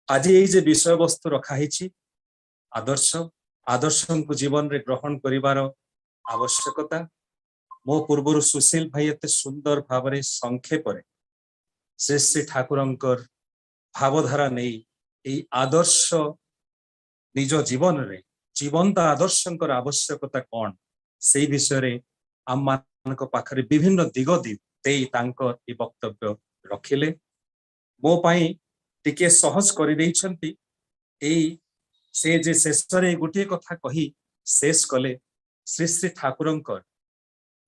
आज ये जे विषय वस्तु रखाही आदर्श आदर्श को जीवन रे ग्रहण करिवार आवश्यकता मो पूर्वर सुशील भाई एते सुंदर भाव संक्षेप श्री श्री ठाकुरंकर भावधारा नहीं यही आदर्श निज जीवन रे जीवंत आदर्शंकर आवश्यकता कौन से विषय रे आम मान पाखरे विभिन्न दिग दे वक्तव्य रखिले मो पाई टिके सहज कर से जे शेष गोटे कथा कही शेष कले श्री श्री ठाकुरंकर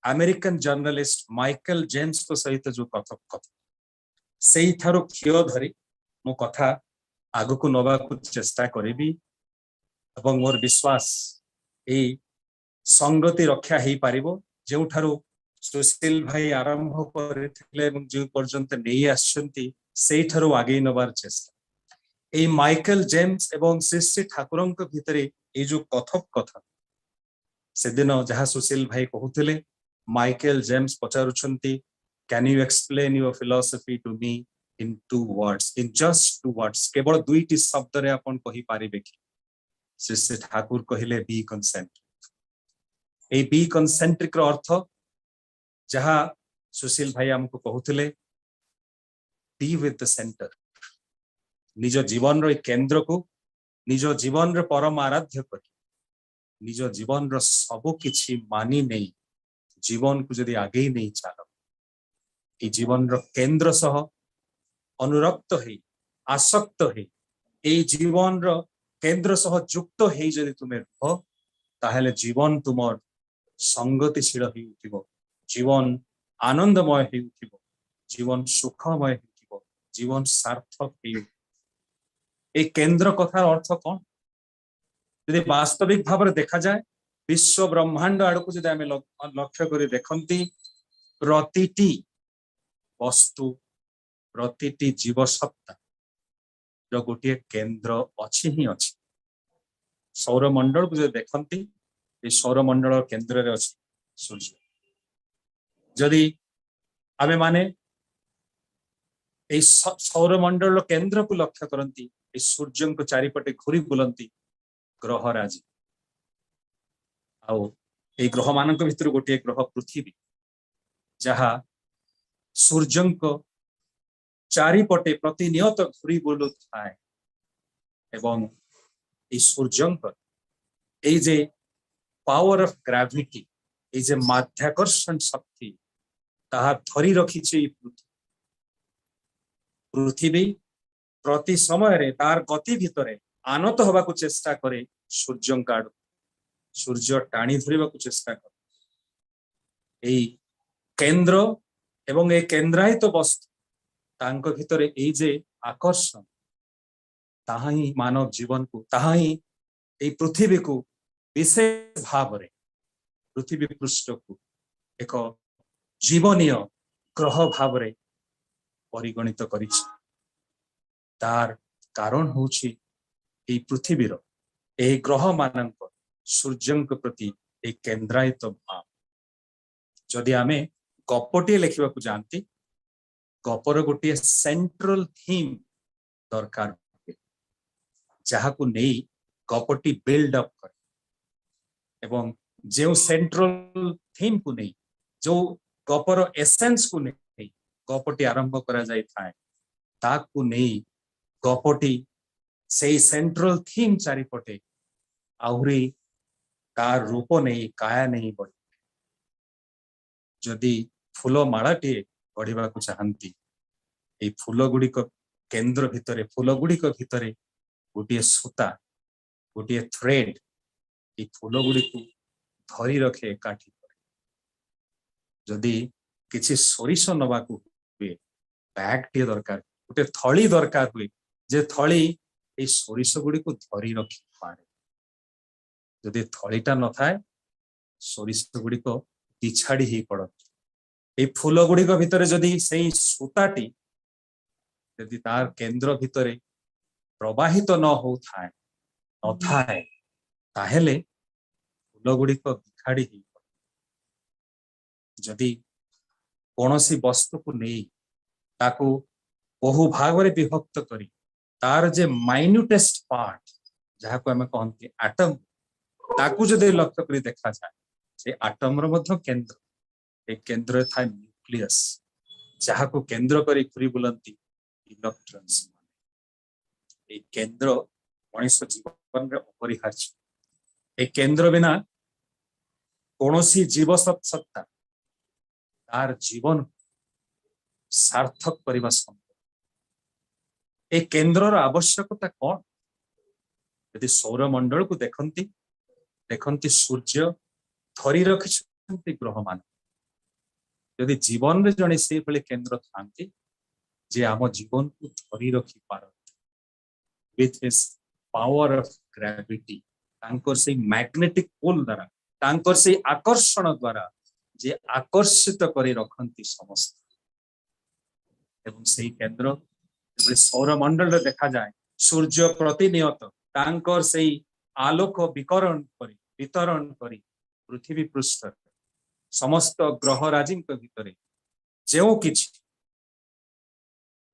अमेरिकन जर्नलिस्ट माइकल जेम्स तो सहित जो कथोपकथन से क्षीय धरी मो कथा आग को नवा चेष्टा करी एवं मोर विश्वास यही संगति रक्षा हो पार जो सुशील भाई आरंभ करते जो पर्यंत नहीं आसठू आगे नबार चेष्टा यही माइकल जेम्स एवं श्री श्री ठाकुर भितर ये जो कथोपकथन से दिन जहाँ सुशील भाई कहते माइकल जेम्स पचारुछंती can you explain your philosophy to me in 2 words in just 2 words केवल दुईटी शब्द रे आपण कहि पारिबे कि श्री श्री ठाकुर कहले be concentric a be concentric रो अर्थ जहाँ सुशील भाई हमको कहते बी विथ द सेंटर निज जीवन रो केंद्र को निज जीवन रो परम आराध्य कर निज जीवन रो सब किछि मानी नहीं जीवन को जदि आगे नहीं चल ये जीवन रो केंद्र सह अनुरक्त है आसक्त है ये जीवन रो केंद्र सह युक्त है जदि तुम्हें रुह ताहले जीवन तुमर संगतिशील हो उठिबो जीवन आनंदमय हो उठिबो जीवन सुखमय हो जीवन सार्थक हो ए केंद्र कथार अर्थ कौन यदि वास्तविक भाव में देखा जाए विश्व ब्रह्मांड आड़ को जब लक्ष्य कर देखती प्रतिटी वस्तु प्रतिटी जीव सत्ता जो गोटे केंद्र अच्छी ही अच्छी सौरमंडल को जब देखती ये सौरमंडल केंद्र रे अच्छी सूर्य जदि आमे माने सौरमंडल केंद्र को लक्ष्य करती सूर्य को चारिपटे घूरी बुलंती ग्रहराज आउ ग्रह मान भर गोटे ग्रह पृथ्वी जहाँ सूर्य को चारिपटे प्रतिनियत घूरी बुलू थाए एवं सूर्य ये पावर ऑफ ग्रेविटी ये माध्याकर्षण शक्ति ताहा धरी रखी पृथ्वी प्रति समय तार गति भितर आनत होगा चेष्टा करे सूर्य आड़ सूर्य टाणी धरवा चेष्टा करे केंद्र एवं ए केंद्रायित वस्तु तांको भितर जे आकर्षण ताहा ही मानव जीवन को ताहा ही पृथ्वी को विशेष भाव रे पृथ्वी पृष्ठ को एक जीवनीय ग्रह भाव रे परिगणित करिछि तार कारण होछि पृथ्वीर ए ग्रह मानक सूर्य प्रति एक केंद्रायित भाव जदि आमे गपटे लिखा जानती गपर गोटे सेंट्रल थीम दरकार जहाँ को नहीं गपटी बिल्ड अप करे एवं जो सेंट्रल थीम को नहीं जो गपर एसेंस को नहीं गपटी आरंभ करा जाय थाए ताकू नहीं गपटी से सेंट्रल थीम चारिपटे आहुरी तार रूप नहीं काया नहीं बढ़ी जदि फूल मालाटे गढ़ा चाहती ये फूल गुड़िक केंद्र भितर फूल गुड़िक भितर गोटे सूता गोटे थ्रेड ये फूल गुड़ी को धरी रखे एकाठी जदि किसी सोरिष नवा हुए बैग टे दरकार गोटे थली दरकार हुए जे थली ये सोरिष गुड़ी को धरी रखी पारे जदि थलीटा न थाए सोरिष गुड़िक पिछाड़ी ही पड़ती ये फूल गुड़िक भितर जदि से सूताटी यदि तार केंद्र भितर प्रवाहित न हो थाए न थाए ताहेले फूल गुड़िक बिखाड़ी ही जदि कौन सी वस्तु को नहीं ताकू बहु भाग में विभक्त करी तार जे माइन्यूटेस्ट पार्ट जहाँ को आम कहते एटम ताकू जदि लक्ष्य कर देखा जाए से एटम रो मध्य केंद्र ए केंद्र था न्यूक्लियस जहाँ को केंद्र करी घुरी बुलंती इलेक्ट्रॉन्स ए केंद्र मनुष्य जीवन रे अपरिहार्य ए केंद्र बिना कौनसी जीव सत्ता तार जीवन सार्थक करने संभव ए केंद्र आवश्यकता कौन यदि सौरमंडल को देखती देखती सूर्य धरी रखिछंती ग्रह मान यदि जीवन रे जने से भले केंद्र थांती जे आम जीवन को धरी रखी पारत with his power of gravity तांकर से मैग्नेटिक पोल द्वारा तांकर से आकर्षण द्वारा जे आकर्षित करी रखंती समस्त एवं से केंद्र सौरमंडल देखा जाए सूर्य प्रतिनियत तांकर से आलोक वितरण करी पृथ्वी पृष्ठ समस्त ग्रह राजी भितर जो किछि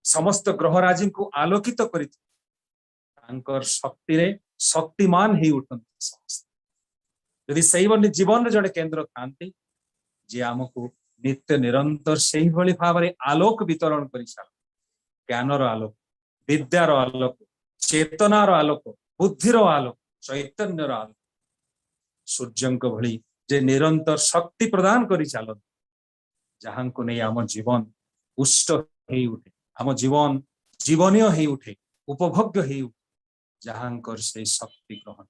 समस्त ग्रह राजी को आलोकित करी तांकर शक्ति रे शक्तिमान ही उठंती समस्त यदि सही बनी जीवन रे जड़े केंद्र थांती जे आमको नित्य निरंतर से भली भाव में आलोक वितरण कर ज्ञानर आलोक विद्यार आलोक चेतनार आलोक बुद्धिर आलोक चैतन्यर आलोक सूर्य भली जे निरंतर शक्ति प्रदान करी चलत जहां को नहीं आम जीवन पुष्ट हो उठे आम जीवन जीवनीय हो उठे उपभोग्य हो उठे जहां से शक्ति ग्रहण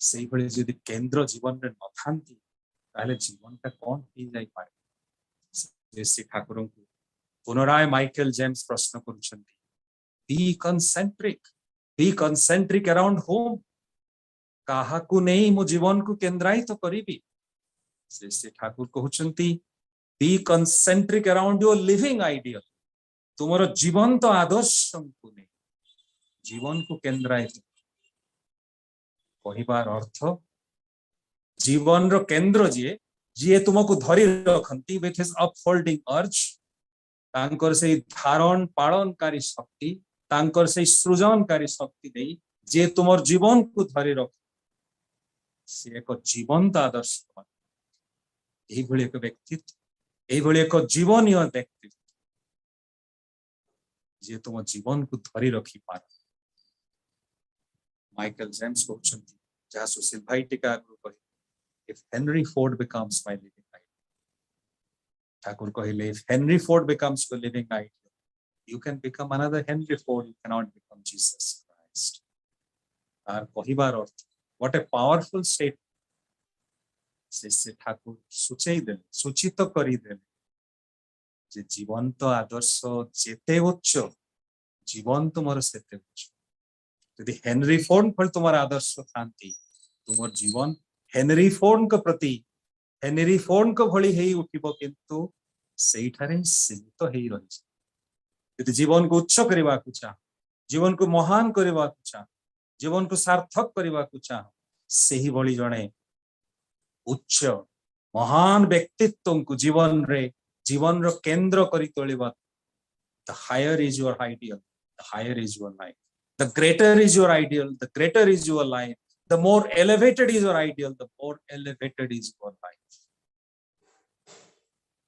से भली यदि केंद्र जीवन रे न थांती ताहले जीवन का कौन हो जाई पारे श्री ठाकुर को पुनराय माइकल जेम्स प्रश्न करुछंती बी कंसेंट्रिक अराउंड होम काहा को नहीं मो जीवन को केंद्रायित तो करिबी श्री ठाकुर कहउछंती be concentric around your living ideal तुमरो जीवन तो आदर्श को नहीं जीवन को केंद्रायित कहिबार अर्थ जीवन रो केंद्र जी तुमको धरी रखंती विथ हिज अपहोल्डिंग अर्ज तांकर से धारण पालनकारी शक्ति तांकर से सृजनकारी शक्ति दे जे तुमर जीवन को धरी रख से एक जीवंत आदर्श एक व्यक्तित्व एक जीवनीय व्यक्तित्व जे तुम जीवन को धरी रखी पार माइकल जेम्स कहउछंती जहाँ सुशील भाई टीका कहि if Henry Ford becomes my living ideal Thakur कहले if Henry Ford becomes your living ideal you can become another Henry Ford you cannot become Jesus Christ आर कहिबार अर्थ what a powerful statement से ठाकुर सूचित करी देले जे जीवंत आदर्श जेते उच्च जीवन तुमर सेते उच्च यदि हेनरी फोर्ड भल तुमर आदर्श थांती तुमर जीवन हेनरी फोर्ड के प्रति हेनरी फोर्ड को भली हेई उठिबो किंतु सेठारे सीमित हेई रही यदि जीवन को उच्च करबा को चाह जीवन को महान करबा को चाह जीवन को सार्थक करबा को चाह सेही भली जणे उच्च महान व्यक्तित्व को जीवन रे जीवन रो केंद्र करी तोलिबा the higher is your ideal the higher is your life the greater is your ideal the greater is your life the more elevated is your ideal the more elevated is your life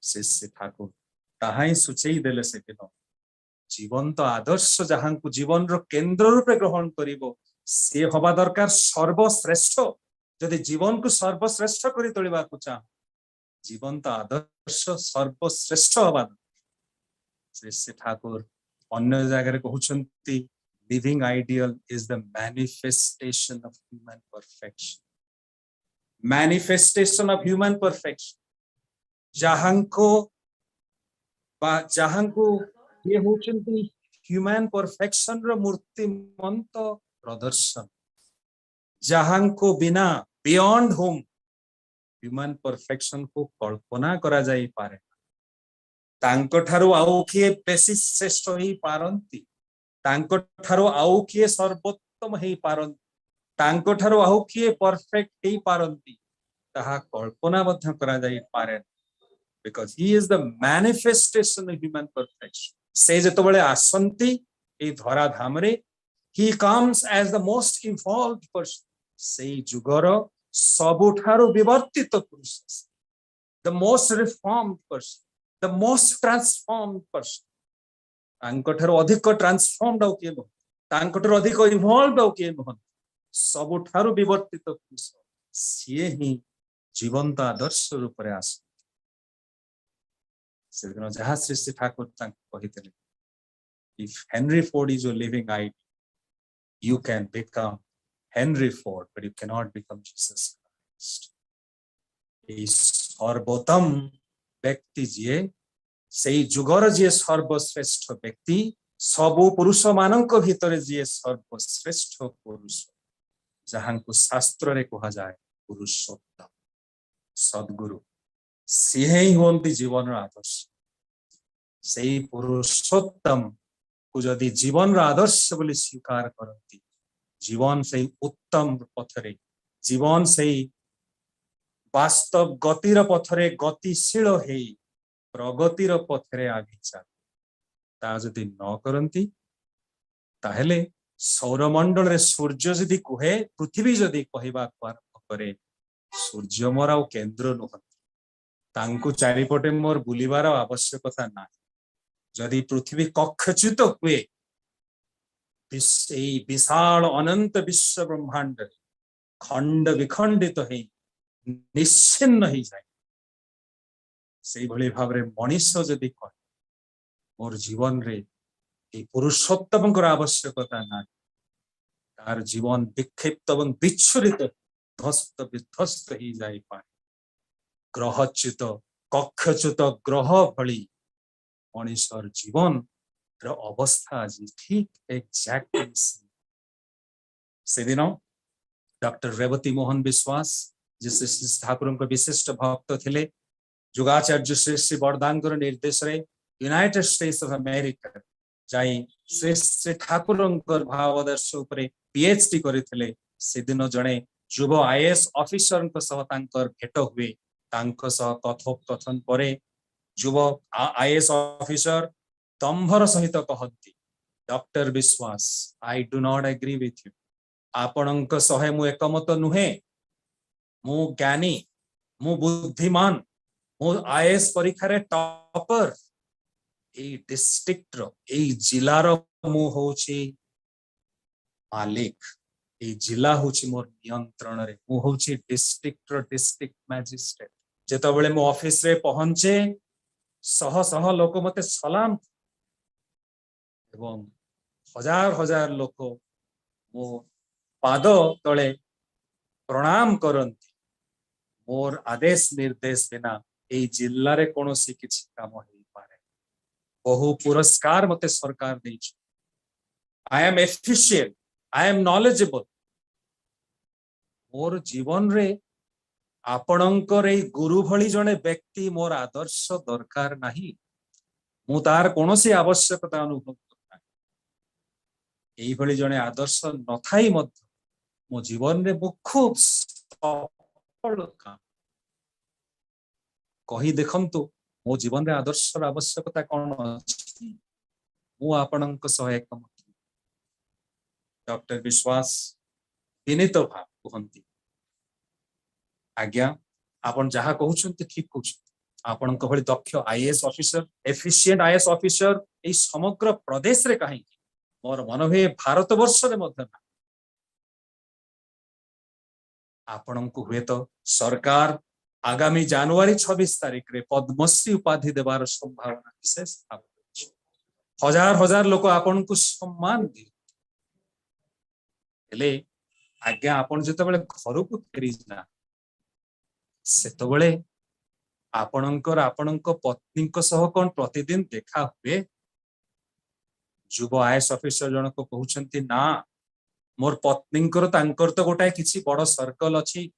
से ठाकुर ताहाई सुचेई देले से दिन जीवन तो आदर्श जहां को जीवन रो केंद्र रूपे ग्रहण करिवो से हवा दरकार सर्वश्रेष्ठ यदि जीवन को सर्वश्रेष्ठ करी तोलिबा को चाह जीवन तो आदर्श सर्वश्रेष्ठ हवा श्री ठाकुर अन्य जगह कहउछंती living ideal is the manifestation of human perfection manifestation of human perfection जहां को ये होचंती ह्यूमन परफेक्शन रो मूर्तिमंत प्रदर्शन जहां को बिना बियॉन्ड होम ह्यूमन परफेक्शन को कल्पना करा जाई पारे तांको ठारो आउ किए बेसी श्रेष्ठ ही पारंती तांको ठारो आउ किए सर्वोत्तम ही पारंती तांको ठारो आउ किए परफेक्ट ही पारंती ताहा कल्पना मध्य करा जाई पारे because he is the manifestation of human perfection से जतो बळे आसंती ए धरा धाम रे he comes as the most evolved person सेई जुगर सबुठारो विवर्तित पुरुष the most reformed person the most transformed person तांकठारो अधिक ट्रांसफॉर्मड आउ के नो तांकठारो अधिक इवॉल्वड आउ के नो सबुठारो विवर्तित पुरुष सिए ही जीवंत आदर्श रूप रे आस से दिन जहाँ श्री श्री ठाकुर कही if Henry Ford is your living idol you can become Henry Ford but you cannot become Jesus Christ এই सर्वोत्तम व्यक्ति जी से जुगर जी सर्वश्रेष्ठ व्यक्ति सबु पुरुष मानक भितर जी सर्वश्रेष्ठ पुरुष जहां को शास्त्र रे कहा जाए पुरुषोत्तम सद्गुरु सी ही होती जीवन आदर्श से पुरुषोत्तम को जदि जीवन आदर्श बोली स्वीकार करती जीवन से उत्तम पथरे जीवन से वास्तव गतिर पथरे गतिशील है प्रगतिर पथरे आगे चल जदि न करती ताहेले सौरमंडल रे सूर्य जदि कहे पृथ्वी जदि कहवा आरंभ करे सूर्य मोर आ केन्द्र नुहति चारिपटे मोर बुलिबार आवश्यकता ना जदि पृथ्वी कक्षच्युत हुए विशाल अनंत विश्व ब्रह्मांड खंड विखंडित है निश्चिन्न ही जाए से भली भाव रे मनीष जदि कहे मोर जीवन रे पुरुषोत्तम आवश्यकता ना तार जीवन विक्षिप्त और विच्छुरित ध्वस्त विध्वस्त ही जाए पाए ग्रहच्युत कक्षच्युत ग्रह भली मनीषर जीवन अवस्था आज ठीक एक्जाक्टली से दिन डॉक्टर रेवती मोहन विश्वास जिस श्री ठाकुर विशिष्ट भक्त थे जुगाचार्य श्री श्री बरदान निर्देश रे यूनाइटेड स्टेट्स ऑफ अमेरिका जाई श्री श्री ठाकुर भावादर्श पीएचडी करथिले से दिन जड़े युव आईएएस ऑफिसर भेट हुए कथोपकथन परे युव आईएएस ऑफिसर दंभर सहित कहती doctor Biswas I do not agree with you आपणक सहे मु एकमत नुहे मु ज्ञानी मु बुद्धिमान मु आईएएस परीक्षा रे टॉपर ए डिस्ट्रिक्ट रो ए जिलार मु होची मालिक ए जिला होची मोर नियंत्रण रे मु होची डिस्ट्रिक्ट रो डिस्ट्रिक्ट मैजिस्ट्रेट जेतबेले मो ऑफिस रे पहुंचे सह सह लोक मते सलाम एवं हजार हजार लोक मो पाद तले प्रणाम करंती मोर आदेश निर्देश बिना ए जिल्ला रे कोनोसी किछि काम होई पारे बहु पुरस्कार मते सरकार देछि I am efficient I am knowledgeable मोर जीवन रे आपणकर ए गुरु भली जने व्यक्ति मोर आदर्श दरकार नाही मु तार कोनोसी आवश्यकता अनुभव करना एई भली जने आदर्श नथाई मध्य मो जीवन रे मु खूब सफल काम कही देखंतु मो जीवन रे आदर्श आवश्यकता कौन अछि मु आपणक सहायक डॉक्टर विश्वास विनीत भाव कहती आज्ञा आपण जहा कहउछंती ठीक कहउछ आपणक भली दक्ष IAS officer efficient IAS officer ए समग्र प्रदेश रे काहे मोर मन हुए भारत वर्ष रे मध्य ना आपणक हुए तो सरकार आगामी जनवरी 26 तारीख रे पद्मश्री उपाधि देवार संभावना विशेष हजार हजार लोक आपन को सम्मान दे आज्ञा आपन जेतबेले घर को फेरी ना सेतबेले आपणकर आपणक पत्नी सह कौन प्रतिदिन देखा हुए युव आईएएस ऑफिसर जन को कहउछंती ना मोर पत्नीकर तांकर तो गोटाए किछि बड़ सर्कल अछि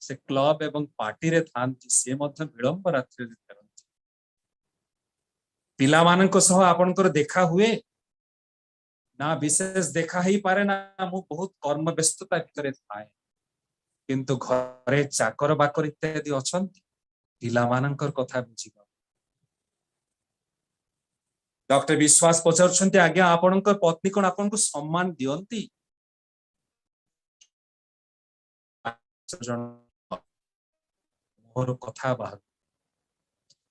से क्लब एवं पार्टी रे थांती से मध्य विलंब रात्रि करंती पिला मानक सह आपनकर देखा हुए ना विशेष देखा ही पारे ना मु बहुत कर्म व्यस्तता भितरे थाए किंतु घरे चाकर बाकर इत्यादि अछंती पिला मानकर कथा बुझिबा डॉक्टर विश्वास पचारुछन्ति आज्ञा आपणकर पत्नी कोन आपनको सम्मान दियंती मोर कथा बाहर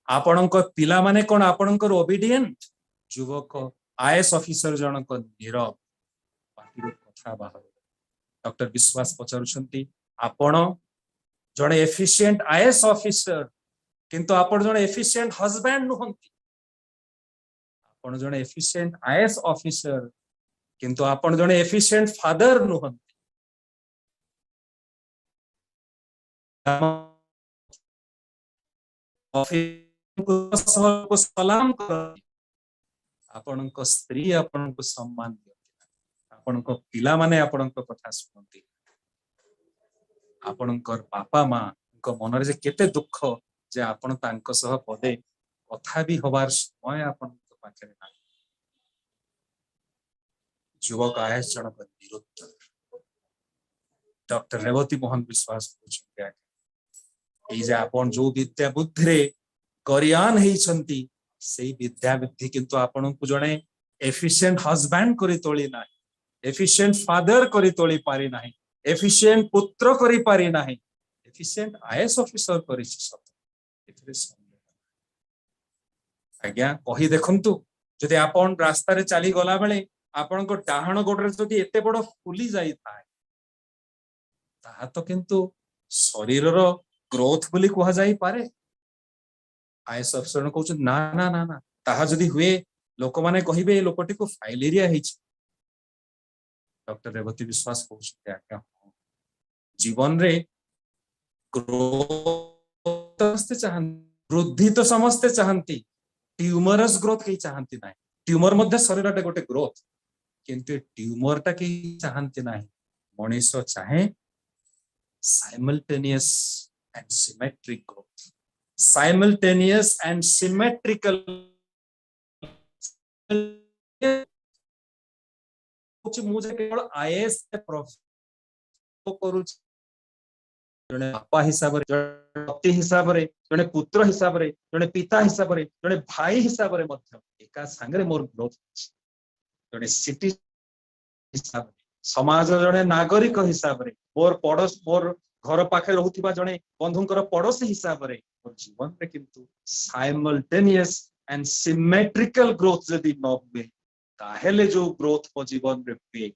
आपणकर पिला माने कोन आपणकर ओबीडिएंट युवक आईएएस ऑफिसर जनक नीरव पाटिर कथा बाहर डॉक्टर विश्वास पचारुछन्ति आपण जणे एफिशिएंट आईएएस ऑफिसर किंतु आपण जणे एफिशिएंट हस्बैंड नुहंती आपण जणे एफिशिएंट आईएएस ऑफिसर किंतु आपण जणे एफिशिएंट फादर नुहंती को सलाम करती आपणक स्त्री आपणको सम्मान दियंती आपणक पिला माने आपणक कथा सुनंती आपणकर बापा माँ मनरे जे केते दुख जे आपण तांको सह पदे कथा भी होबार समय आपण पाखे ना युवक आईएएस जनक निरुत्तर डॉक्टर रेवती मोहन विश्वास ए जे आपण जो विद्या बुद्धि रे गरियान हेइछंती सेही विद्या बुद्धि किंतु आपण को जणे एफिशिएंट हस्बैंड करी तोली ना एफिशिएंट फादर करी तोली पारी नाही एफिशिएंट पुत्र करी पारी नाही एफिशिएंट आईएएस ऑफिसर करी सब एथरे आज्ञा कहि देखंतु जदि आपण रास्ता रे चली गला बेले आपण को डाहण गोडरे जदि एते बड़ फुली जाई थाए ताहा तो किंतु शरीर रो ग्रोथ बोली कहा जाई पारे आईएएस ऑफिसर कहउछ ना ना ना ना ताहा जदि हुए लोक माने कहिबे लोकटी को फाइलेरिया हेछि डॉक्टर रेवती विश्वास कहउछ आज्ञा जीवन रे ग्रोथ समस्ते चाहନ୍ତି वृद्धि तो समस्ते चाहନ୍ତି ट्यूमरस ग्रोथ कहीं चाहती ना ट्यूमर मध्य शरीर टे गोटे ग्रोथ किंतु ट्यूमर टा कहीं चाहती ना मनीष चाहे simultaneous and symmetric growth simultaneous and symmetrical मुझे केवल आईएएस करू जने बापा हिसाब रे जने पति हिसाब रे जने पुत्र हिसाब रे जने पिता हिसाब रे जने भाई हिसाब रे मध्य एका संगे मोर ग्रोथ जने सिटी हिसाब रे समाज जने नागरिक हिसाब रे मोर पड़ोस मोर घर पाखे रहउथिबा जने बंधुकर पड़ोसी हिसाब रे मोर जीवन रे किंतु साइमल्टेनियस एंड सिमेट्रिकल ग्रोथ जदी न हुए ताहेले जो ग्रोथ मो जीवन रे पे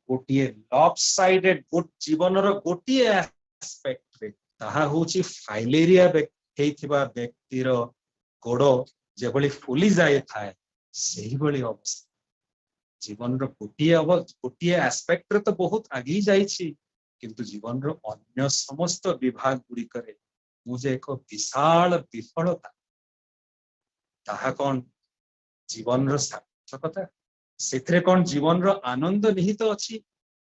गोटिए लॉपसाइडेड जीवन रो गोटिए एस्पेक्ट रे ताहा होची फाइलेरिया हेइथिबा व्यक्तिर गोड़ जेबली फुली जाए थाए सेही बली अवस्था जीवन रो गोटिए एस्पेक्ट रे तो बहुत आगे जाइछि किंतु जीवन रो अन्य समस्त विभाग गुडी करे मुझे एक विशाल विफलता ताहा कोन जीवन रो सार्थकता सेथरे कोन जीवन रो आनंद निहित अछि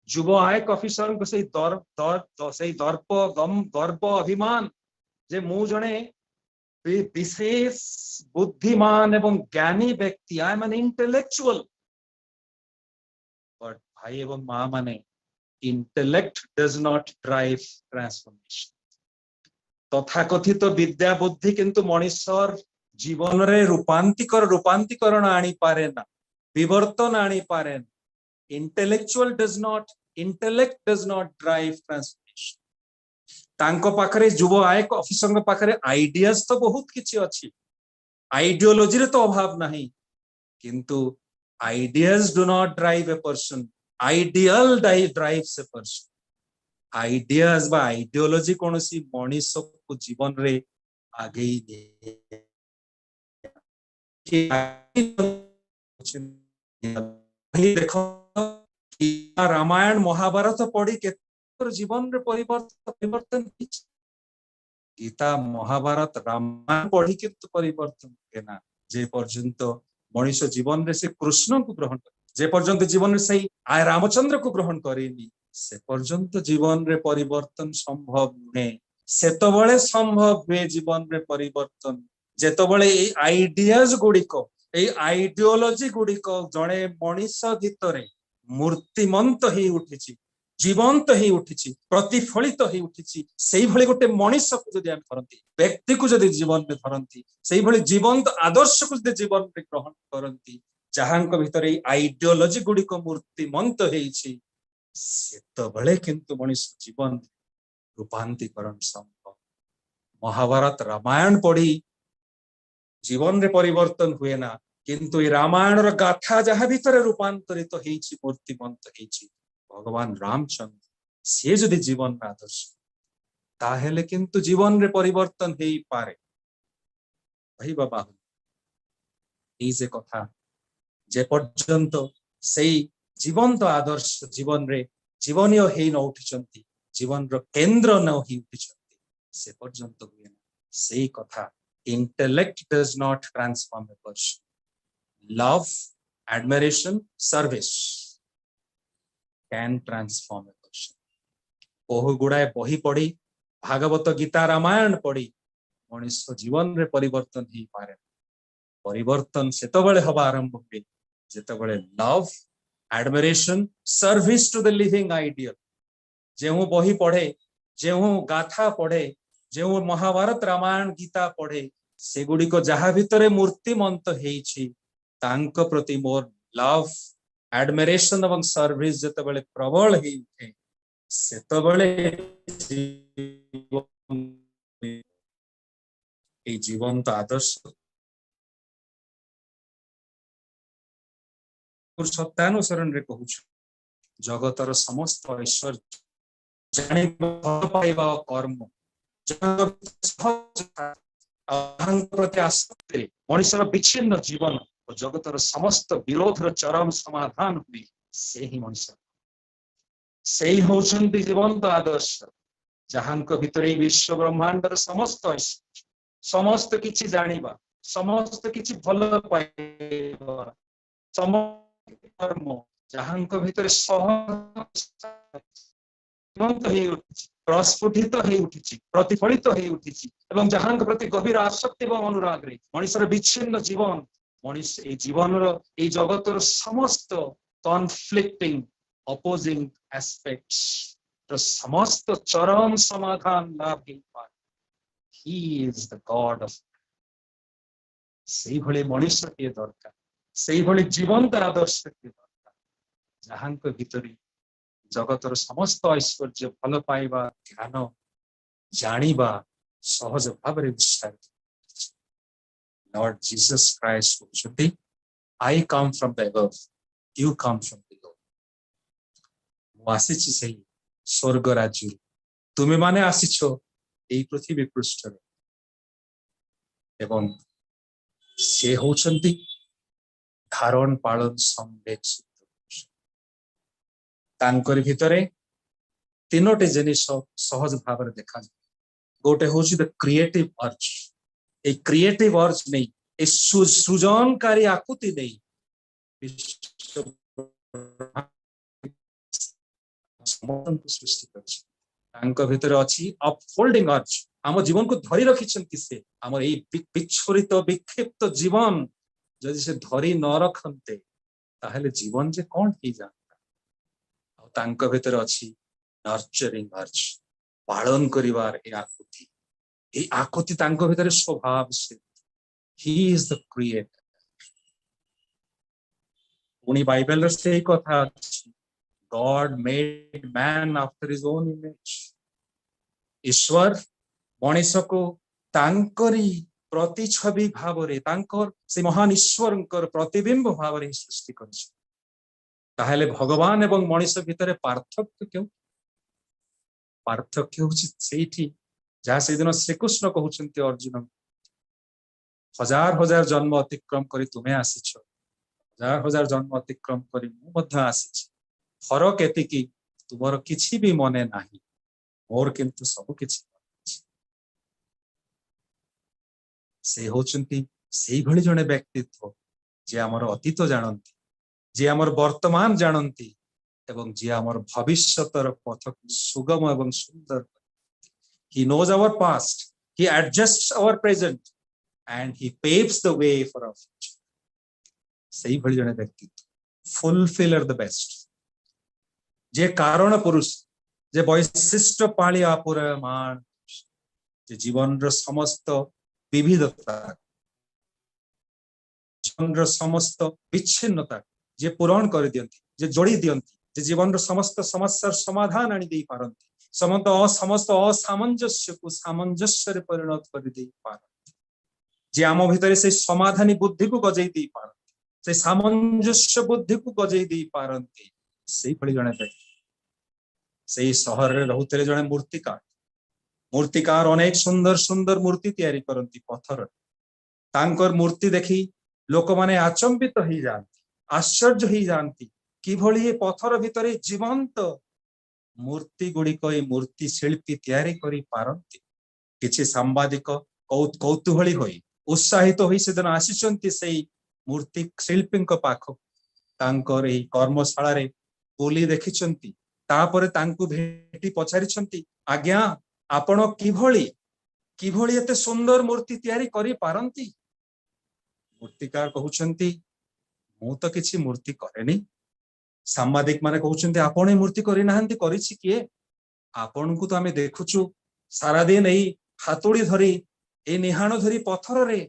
युव आयक ऑफिसर को सही दर्प गर्व अभिमान जे मु जने विशेष बुद्धिमान एवं ज्ञानी व्यक्ति I am an intellectual but भाई एवं मां माने intellect does not drive transformation तथाकथित विद्या बुद्धि किंतु मनुष्यर जीवन रे रूपांतरीकरण आनी पारे ना विवर्तन आनी पारे ना intellect does not drive transformation तांको पाखरे युव आयक ऑफिसर पाखरे आइडियाज तो बहुत किछि अछि आइडियोलॉजी रे तो अभाव नहीं किंतु ideas do not drive a person ideal drives a person ideas बा आइडियोलॉजी कोनोसी मनीष को जीवन रे आगे देखो रामायण महाभारत पढ़ी के जीवन रे परिवर्तन गीता महाभारत रामायण पढ़ी के तो परिवर्तन केना जे पर्यंत मनुष्य जीवन रे से कृष्ण को ग्रहण कर जे पर्यंत जीवन रे सही आय रामचंद्र को ग्रहण करेनी से पर्यंत जीवन रे परिवर्तन संभव नुहे सेतबळे संभव हुए जीवन रे परिवर्तन जेतबळे ए आइडियाज गुडिको ए आइडियोलॉजी गुडिको जणे मनुष्य भितरे मूर्तिमंत ही उठिछि जीवंत ही उठी प्रतिफलित ही उठी से भली गोटे मनीष को जदि आम धरती व्यक्ति को जदि जीवन में धरती से भली जीवंत आदर्श को जदि जीवन में ग्रहण करती जहां भितर आइडियोलॉजी गुड़िक मूर्तिमंत होते किंतु मनीष जीवन रूपांतरीकरण संभव। महाभारत रामायण पढ़ी जीवन रे परिवर्तन हुए ना किंतु ये रामायण गाथा जहाँ भीतर रूपांतरित होती मूर्तिमंत होती भगवान रामचंद्र सी जदि जीवन आदर्श ताहेले किंतु जीवन रे परिवर्तन हो पारे भाई बाबा ये कथा जे पर्यंत से जीवंत आदर्श जीवन रे जीवनीय हो न उठी जीवन रो केंद्र न हो उठी से पर्यंत हुए ना से कथा intellect does not transform a person love admiration service can transform a person. बहु गुड़ाए बही पढ़ी भागवत गीता रामायण पढ़ी मनीष जीवन रे परिवर्तन हो पारे परिवर्तन सेतबेले हवा आरंभ हुए जेतबेले love admiration service to the living ideal जो बही पढ़े जो गाथा पढ़े जो महाभारत रामायण गीता पढ़े से गुड़ी को जहाँ भीतर मूर्तिमंत हो प्रति मोर लव एडमिरेशन एवं सर्विस जेतबेले प्रबल हो उठे सेतबेले जीवंत आदर्श सत्यानुसरण रे कहूँ जगतर समस्त ऐश्वर्य जानिबा कर्म प्रति आसक्ति मनुष्यर विच्छिन्न जीवन और जगतर समस्त विरोधर चरम समाधान हुए से ही मनुष्य से ही होचंती जीवंत आदर्श जहां भीतर विश्व ब्रह्मांडर समस्त ऐश्वर्य समस्त किछि जानिबा समस्त किछि भल पाइबा समस्त कर्म जहां भीतर प्रस्फुटित हो उठी प्रतिफलित हो उठी जहां प्रति गभीर आसक्ति और अनुराग रे मनुष्यर विच्छिन्न जीवन मनुष्य ए जीवन ए जगतर समस्त कॉन्फ्लिक्टिंग अपोजिंग एस्पेक्ट्स समस्त चरम समाधान लाभ हो पाए। He is the God of से भले मनुष्य के दरकार से भले जीवंत आदर्श के दरकार जहां भीतर जगतर समस्त ऐश्वर्य भल पाइबा ध्यान जानिबा सहज भाव विस्तारित लॉर्ड जीसस क्राइस्ट कहते I come from the above you come from below मु आसीछि सेही स्वर्ग राज्य तुमे माने आसीछो एई पृथ्वी पृष्ठ एवं से होचंती धारण पालन संवेद तांकर भितरे तीनोटी जिनिस सहज भाव देखा गोटे हूँ द क्रिएटिव अर्ज ए क्रिएटिव अर्ज नहीं ए सृजनकारी आकुति नहीं सृष्टि कर भितर अच्छी अपहोल्डिंग अर्ज आम जीवन को धरी रखिंट से आम विक्षोरित विक्षिप्त जीवन जदि से धरी न रखते ताहले जीवन जे कौन ही जाता भीतर अच्छी नर्चरिंग अर्ज पालन करिवार ए आकुति भीतर स्वभाव से ही इज द क्रिएटर पुणी बाइबल से कथा अच्छी God made man after his own image ईश्वर मनीष को तांकरी प्रतिछवि भाव रे तांकर से महान ईश्वर प्रतिबिंब भाव रे सृष्टि कर ताहले भगवान एवं मनीष भितर पार्थक्य क्यों पार्थक्य होठी जहाँ से दिन श्रीकृष्ण कहते अर्जुन हजार हजार जन्म अतिक्रम कर तुम्हें आसीछ हजार हजार जन्म अतिक्रम कर आसी फरक एति तुमर किछि भी मने नाही मोर किंतु सब किछि से होचंती से भली जने व्यक्तित्व जे आमर अतीत जानती जे आमर वर्तमान जानती एवं जे आमर भविष्यतर पथ सुगम एवं सुंदर he knows our past he adjusts our present and he paves the way for our future से भली जने व्यक्तित्व fulfiller the best जे कारण पुरुष जे वैशिष्ट पाली आपुरमान जे जीवन रो समस्त विविधता जीवन रो समस्त विच्छिन्नता जे पूरण कर दियंती जे जोड़ी दियंती जे जीवन रो समस्त समस्यार समाधान आनी दे पारंती समस्त असामंजस्य को सामंजस्य रे परिणत कर दे पारंती जे आम भितर से समाधानी बुद्धि को गजई दे पारंती से सामंजस्य बुद्धि को गजई दे पारंती से भली जणे व्यक्ति से शहर रे रहुतले जणे मूर्तिकार अनेक सुंदर सुंदर मूर्ति तैयारी करंती पत्थर तांकर मूर्ति देखी लोक माने आचंबित हो जाती आश्चर्य हो जाती किभली पत्थर भितर जीवंत मूर्ति गुड़िक मूर्ति शिल्पी तैयारी करी पारंती किछि सांबादिक कौतूहली होई उत्साहित होई सेदिन आसीचंती सेई मूर्ति शिल्पी पाख तांकर एही कर्मशाला रे बोली देखिचंती तापरे तांकु भेटी पचारिचंती आज्ञा आपण किभली एते सुंदर मूर्ति तैयारी करी पारंती मूर्तिकार कहउचंती मु तो किछि मूर्ति करेनी सांबादिक माने कहउचंती आपण मूर्ति करि नाहंती करिछि किए आपण को तो आमे देखुछु सारा दिन एही हातुड़ी धरी ए निहाण धरी पत्थर रे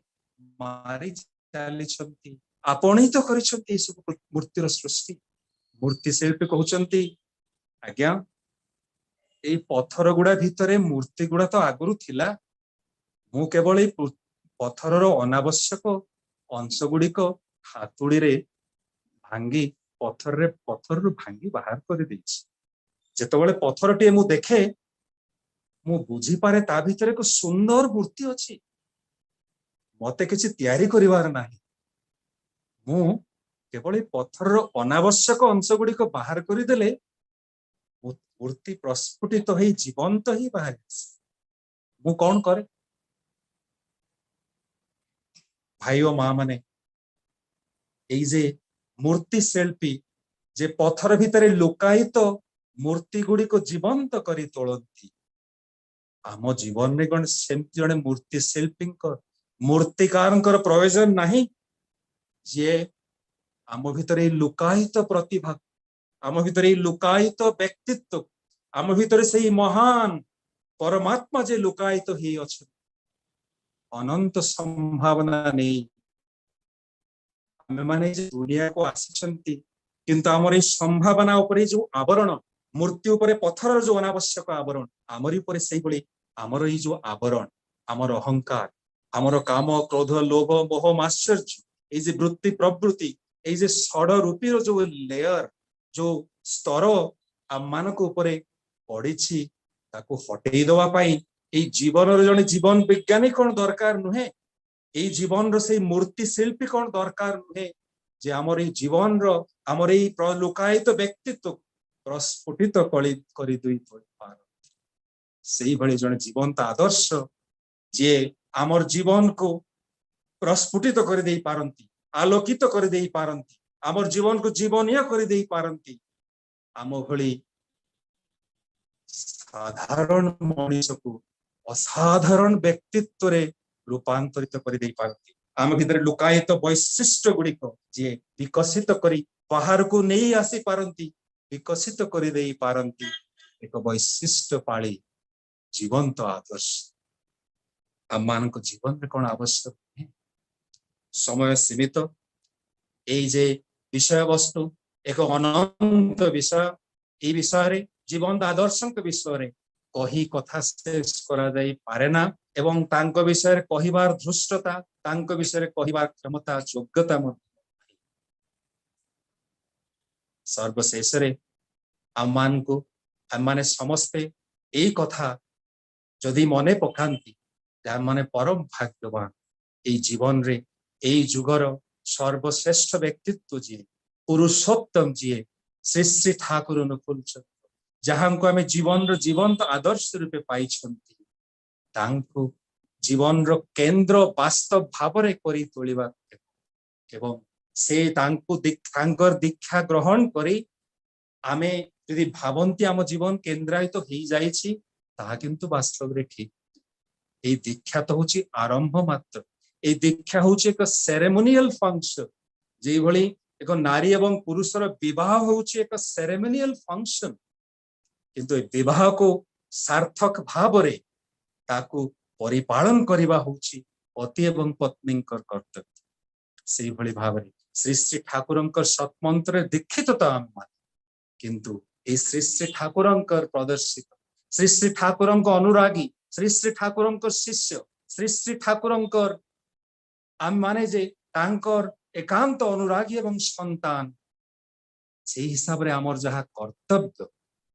मारी चालिछंती आपण ही तो करिछंती सब मूर्तिर सृष्टि मूर्ति शिल्पी कहउचंती आज्ञा ए पत्थर गुड़ा भितरे मूर्ति गुड़ा तो आगुरु थिला मु केवल पत्थर रो अनावश्यक अंश गुड़िक हातुड़ी रे भांगी पत्थर रू भांगी बाहर कर देछि जेतबेले पत्थर टे मु देखे मु बुझी पारे ता भितरे को सुंदर मूर्ति अछि मते किछि तैयारी करिवार नाही मु केवल पत्थर रो अनावश्यक अंश गुड़िक बाहर कर देले मूर्ति प्रस्फुटित हो जीवंत ही बाहर मु कौन करे भाई और माँ माने जे मूर्ति शिल्पी जे पत्थर भितर लुकायित मूर्ति गुड़ी को जीवंत करी तोलती आम जीवन में कौन सेमती जड़े मूर्ति शिल्पी मूर्तिकार प्रयोजन नहीं जे आम भितर लुकायित प्रतिभा आम भितर लुकायित व्यक्तित्व आम भितर से महान परमात्मा जे लुकायित ही अच्छे अनंत संभावना नहीं आमे माने दुनिया को आसिचंती किंतु आमर ए संभावना उपरे जो आवरण मूर्ति उपरे पत्थर जो अनावश्यक आवरण आमरी उपरे सेही भली आमर ए जो आवरण आमर अहंकार आमर काम क्रोध लोभ मोह माश्चर्य ए जे वृत्ति प्रवृत्ति ए जे षड रूपी रो जो लेयर जो स्तर आम मानक उपरे पड़ीछि ताको हटेई दवा पाई ए जीवन रो जने जीवन विज्ञानी कोन दरकार नुहे ए जीवन रो से मूर्ति शिल्पी कोन दरकार नुहे जे हमर ए जीवन रो हमर ए प्रलुकायित व्यक्तित्व प्रस्फुटित करी दुई पार सेही भली जने जीवंत आदर्श जे हमर जीवन को प्रस्फुटित कर देई पारंती आलोकित कर देई पारंती हमर जीवन को जीवनीय कर देई पारंती आम भली साधारण मनुष्य को असाधारण व्यक्तित्व रे रूपांतरित कर देई पारंती आम भितर लुकायित वैशिष्ट गुड़िक जे विकसित करी बाहर को नहीं आसी पारंती विकसित कर देई पारंती एक वैशिष्ट पाली जीवंत आदर्श आम मान जीवन में कौन आवश्यक है समय सीमित जे विषय वस्तु एक अनंत विषय ए विषय रे जीवन आदर्श विषय रे कही कथा शेष करा जाई पारे ना एवं तांको विषय रे कहिबार धृष्टता तांको विषय रे कहिबार क्षमता योग्यता सर्वशेष रे आम मान को आम माने समस्ते ए कथा जदि मने पकांती आम माने परम भाग्यवान ए जीवन रे ए जुगर सर्वश्रेष्ठ व्यक्तित्व जी पुरुषोत्तम जी श्री श्री ठाकुर अनुकूल जहां को आम जीवन रो जीवंत आदर्श रूपे पाई तांको जीवन रो केंद्र वास्तव भाव रे करी तोलिबा एवं से तांको तांकर दीक्षा ग्रहण करी आमे यदि भावंती आम जीवन केंद्रायित तो ही जाइछि ताहा किंतु वास्तव रे ठीक ए दीक्षा तो होची आरंभ मात्र ए दीक्षा होची एक सेरेमोनियल फंक्शन जे भली एक नारी एवं पुरुषर विवाह होउछि एक सेरेमोनियल फंक्शन किंतु ए विवाह को सार्थक भाव रे ताकू परिपालन करिबा होउछि पति एवं पत्नी कर्तव्य से भली भाव रे श्री श्री ठाकुरंकर सतमंत्र दीक्षित तो आम मान किंतु ए श्री श्री ठाकुरंकर प्रदर्शित श्री श्री ठाकुरंक अनुरागी श्री श्री ठाकुरंकर शिष्य श्री श्री ठाकुरंकर आम माने जे तांकर एकांत अनुरागी एवं संतान से हिसाब रे हमर जहा कर्तव्य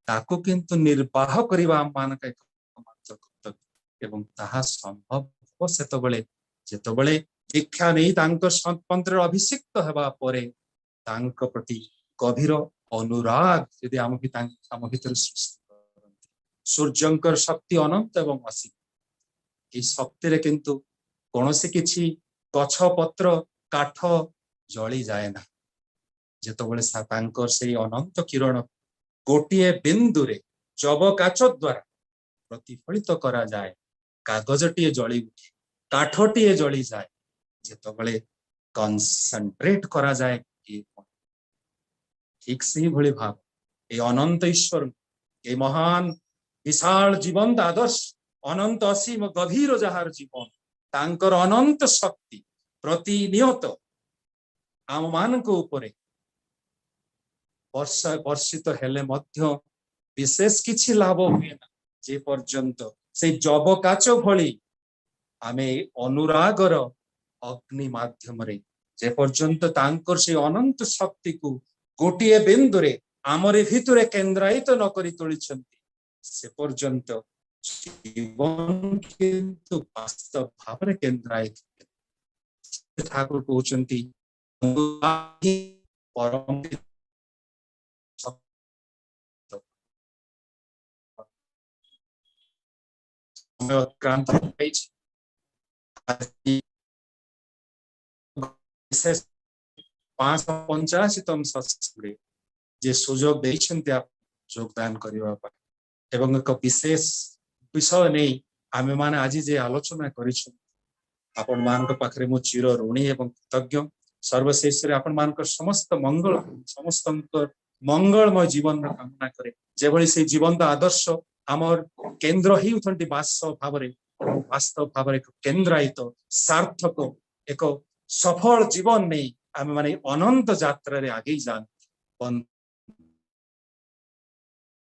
ताको किंतु निर्वाह करिबा आम मान का एकमात्र कर्तव्य एवं ताहा संभव हो सेतबेले जेतबेले दीक्षा नहीं तांकर सतमंत्र अभिषिक्त हेबा परे तांक प्रति गभीर अनुराग यदि आम भी आम भीतर सृष्टि करते सूर्यंकर शक्ति अनंत एवं असीम ए शक्ति रे किंतु कोनोसी किछि गछ पत्र काठ जली जाए ना जेतबेले तांकर से अनंत किरण गोटिए बिंदु रे जब काच द्वारा प्रतिफलित करा जाए कागजटीए जली उठे काठटीए जली जाए जेतबेले कंसंट्रेट करा जाए ठीक से भली भाव ए अनंत ईश्वर ए महान विशाल जीवन आदर्श अनंत असीम गभीर जहार जीवन तांकर अनंत शक्ति प्रतिनियत आम मान को ऊपरे वर्षित हेले मध्य विशेष किछि लाभ हुए ना जे पर्यंत से जब काच भली आमे अनुरागर अग्नि माध्यम रे जे पर्यंत तांकर से अनंत शक्ति को गोटिए बिंदु रे आमरे भितरे केंद्रायित न करी तोलिछंती से पर्यंत जीवन किंतु वास्तव भाव रे केंद्रायित ठाकुर कहउछंती परम क्रांत विशेष 585तम सत्संग जे सुजोग देइछन्ते आप योगदान करिवा पा एवं एक विशेष विषय नहीं आमे माने आज जे आलोचना करिछु आपण मानक पाखरे मो चिर ऋणी एवं कृतज्ञ सर्वशेष रे आपण मानक समस्त मंगल समस्तंकर मंगलमय जीवन कामना करे जेभली से जीवन आदर्श आमर केंद्र ही उठंती वास्तव भाव रे केंद्रायित सार्थक एक सफल जीवन नहीं आमे माने अनंत यात्रा रे आगे जान